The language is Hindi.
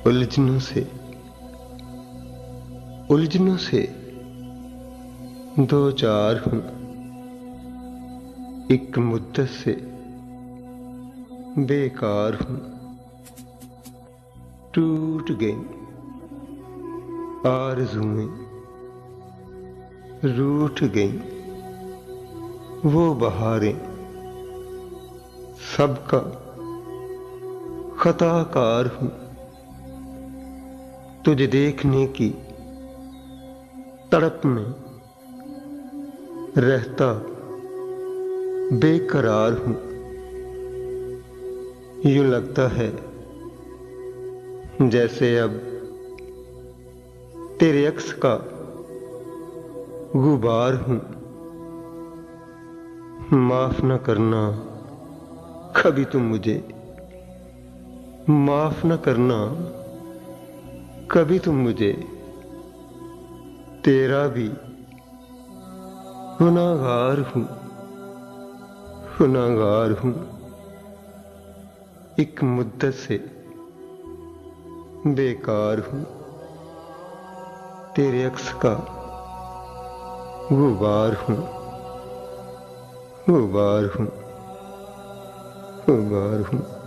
उलझनों से दो चार हूं। एक मुद्दत से बेकार हूं। टूट गई आरज़ुएं, रूठ गई वो बहारें। सबका खताकार हूं। तुझे देखने की तड़प में रहता बेकरार हूं। यूं लगता है जैसे अब तेरे अक्स का गुबार हूं। माफ न करना कभी तुम मुझे, माफ न करना कभी तुम मुझे। तेरा भी गुनाहगार हूं, गुनाहगार हूं। एक मुद्दत से बेकार हूं। तेरे अक्स का गुबार हूं, गुबार हूं, गुबार हूं।